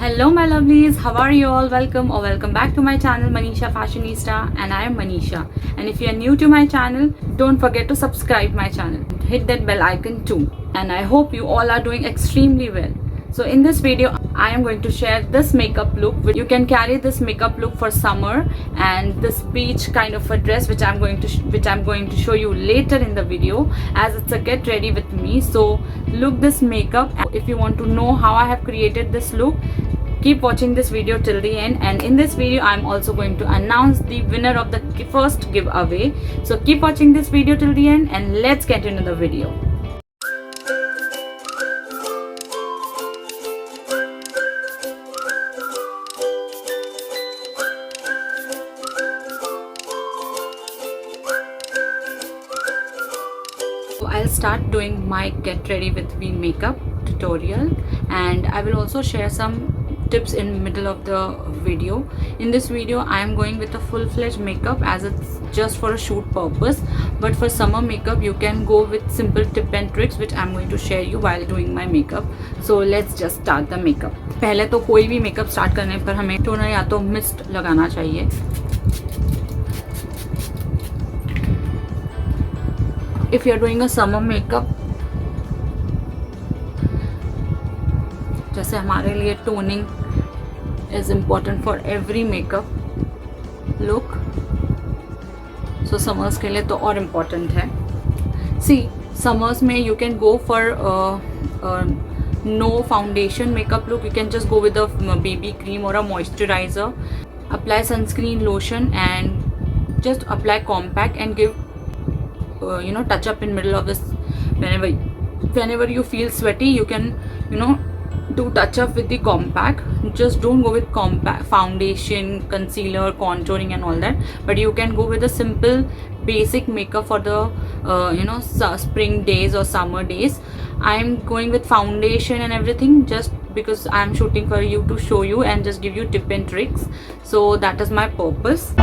Hello my lovelies, how are you all? Welcome back to my channel Manisha Fashionista, and I am Manisha. And if you are new to my channel, don't forget to subscribe my channel. Hit that bell icon too. And I hope you all are doing extremely well. So in this video, I am going to share this makeup look. You can carry this makeup look for summer, and this beach kind of a dress which I'm going to show you later in the video, as it's a get ready with me. So look this makeup. If you want to know how I have created this look, keep watching this video till the end. And in this video I'm also going to announce the winner of the first giveaway. So keep watching this video till the end, and let's get into the video. So I'll start doing my get ready with me makeup tutorial, and I will also share some tips in middle of the video. In this video I am going with a full-fledged makeup as it's just for a shoot purpose, but for summer makeup you can go with simple tip and tricks which I'm going to share you while doing my makeup. So let's just start the makeup. पहले तो कोई भी makeup start करने पर हमें toner या तो mist लगाना चाहिए. If you're doing a summer makeup, जैसे हमारे लिए toning is important for every makeup look, so summers के लिए तो और इम्पॉर्टेंट है. सी समर्स में you can go for no foundation makeup look. You can just go with a baby cream और a moisturizer. Apply sunscreen, lotion, and just apply compact and give touch up in middle of this. Whenever you feel sweaty, you can do touch up with the compact. Just don't go with compact foundation, concealer, contouring and all that, but you can go with a simple basic makeup for the spring days or summer days. I'm going with foundation and everything just because I'm shooting for you to show you and just give you tip and tricks. So that is my purpose.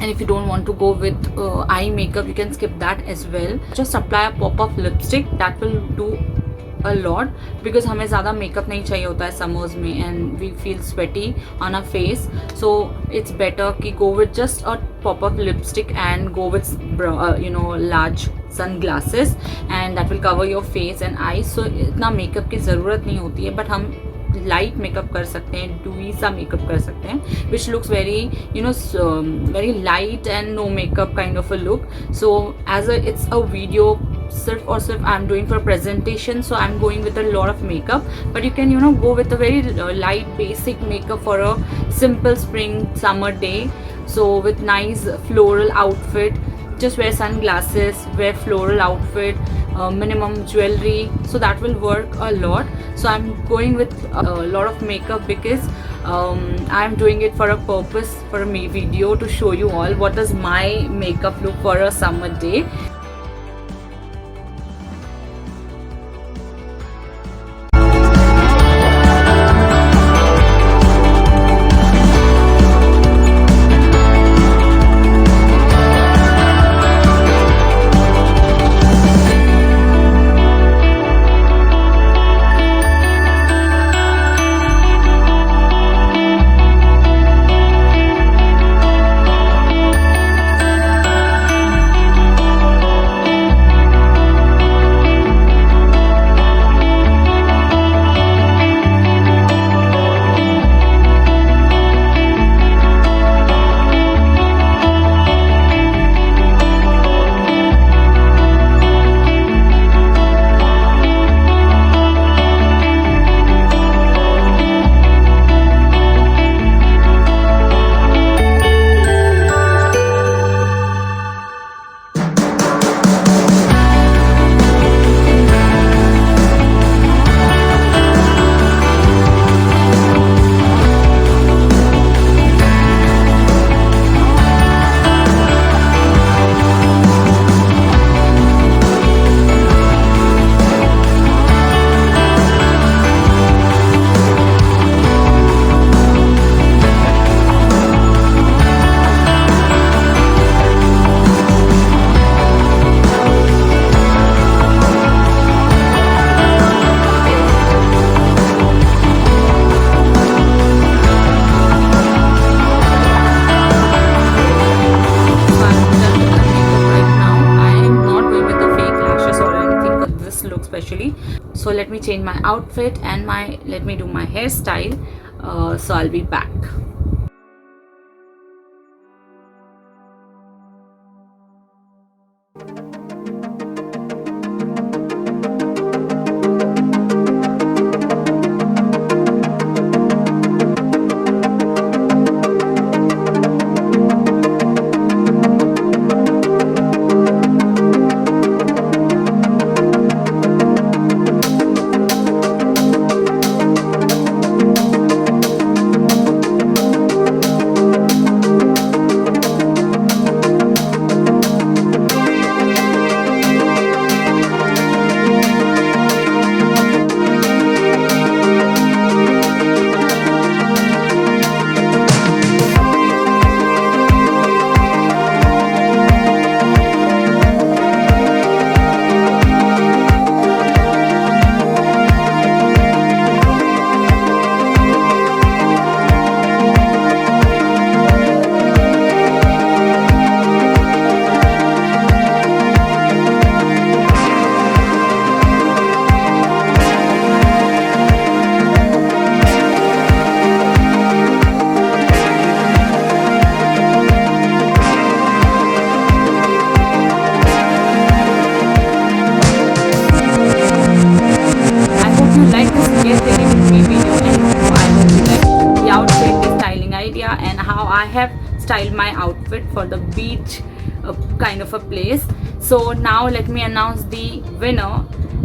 If you don't want to go with eye makeup, you can skip that as well. Just apply a pop of lipstick. That will do a lot because हमें ज़्यादा makeup नहीं चाहिए होता है summers में, and we feel sweaty on our face. So it's better कि go with just a pop of lipstick and go with large sunglasses, and that will cover your face and eyes. So इतना makeup की ज़रूरत नहीं होती है, but हम light makeup कर सकते हैं, डूई सा मेकअप कर सकते हैं, which looks very very light and no makeup kind of a look. So as it's a video सिर्फ और सिर्फ I am doing for presentation, so I am going with a lot of makeup, but you can go with a very light basic makeup for a simple spring summer day. So with nice floral outfit, just wear sunglasses, wear floral outfit, minimum jewelry, so that will work a lot. So I'm going with a lot of makeup because I'm doing it for a purpose, for a video to show you all what is my makeup look for a summer day. Especially, so let me change my outfit and let me do my hairstyle. So I'll be back. And how I have styled my outfit for the beach kind of a place. So now let me announce the winner,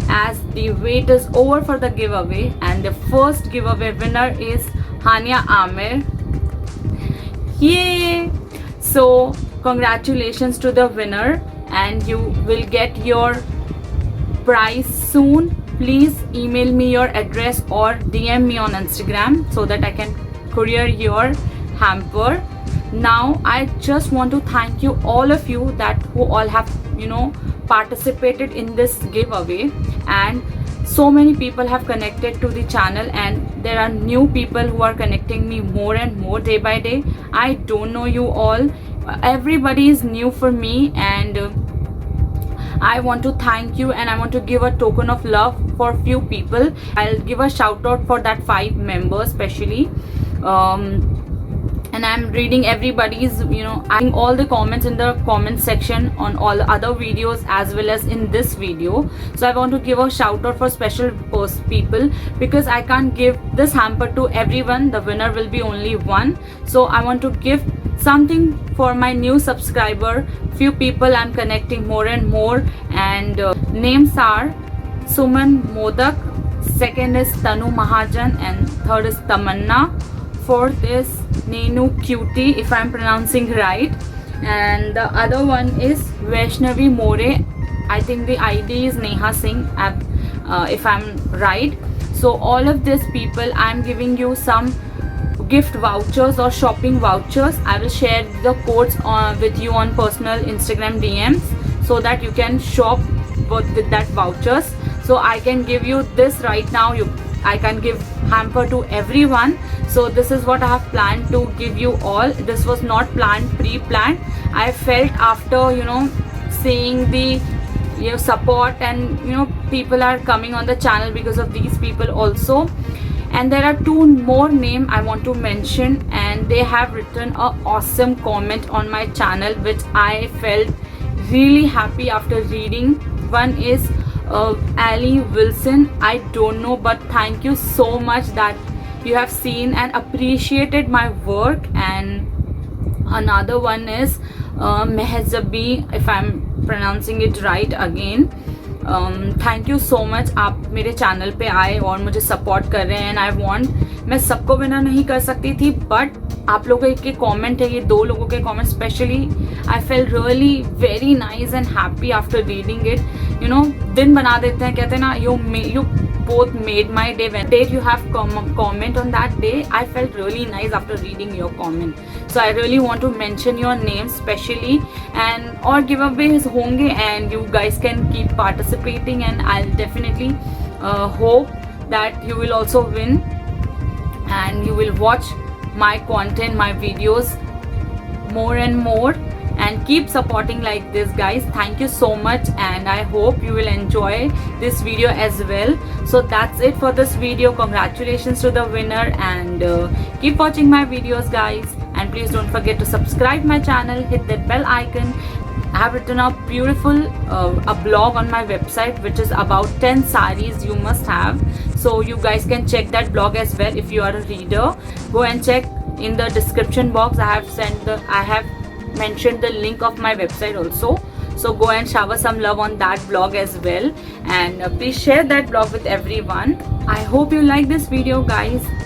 as the wait is over for the giveaway, and the first giveaway winner is Hania Amir. Yay! So congratulations to the winner, and you will get your prize soon. Please email me your address or DM me on Instagram so that I can courier your hamper. Now I just want to thank you, all of you that who all have participated in this giveaway, and so many people have connected to the channel, and there are new people who are connecting me more and more day by day. I don't know you all, everybody is new for me, and I want to thank you, and I want to give a token of love for few people. I'll give a shout out for that 5 members especially. And I'm reading everybody's, adding all the comments in the comment section on all the other videos as well as in this video. So I want to give a shout out for special people, because I can't give this hamper to everyone. The winner will be only one. So I want to give something for my new subscriber. Few people I'm connecting more and more, and names are Suman Modak, second is Tanu Mahajan, and third is Tamanna. fourth is Nenu Cutie, if I'm pronouncing right, and the other one is Vaishnavi More. I think the ID is Neha Singh, if I'm right. So all of these people, I'm giving you some gift vouchers or shopping vouchers. I will share the codes with you on personal Instagram DMs so that you can shop with that vouchers. So I can give you this right now. I can give hamper to everyone. So this is what I have planned to give you all. This was not planned, pre-planned. I felt after, you know, seeing the support, and people are coming on the channel because of these people also. And there are two more names I want to mention, and they have written an awesome comment on my channel which I felt really happy after reading. One is Ali Wilson. I don't know, but thank you so much that you have seen and appreciated my work. And another one is Mehzabi, if I'm pronouncing it right again. Thank you so much, आप मेरे channel पे आए और मुझे support कर रहे हैं. And I want, मैं सबको विनर नहीं कर सकती थी, बट आप लोगों के कमेंट है, ये 2 लोगों के comment specially, I fail really very nice and happy after reading it. दिन बना देते हैं, कहते हैं ना, you both made my day. When did you have comment on that day, I felt really nice after reading your comment. So I really want to mention your name specially, and or giveaways honge, and you guys can keep participating, and I'll definitely hope that you will also win and you will watch my content, my videos more and more, and keep supporting like this, guys. Thank you so much, and I hope you will enjoy this video as well. So that's it for this video. Congratulations to the winner, and keep watching my videos, guys. And please don't forget to subscribe my channel, hit that bell icon. I have written a beautiful a blog on my website which is about 10 sarees you must have. So you guys can check that blog as well if you are a reader. Go and check in the description box. I have mentioned the link of my website also. So go and shower some love on that blog as well, and please share that blog with everyone. I hope you like this video, guys.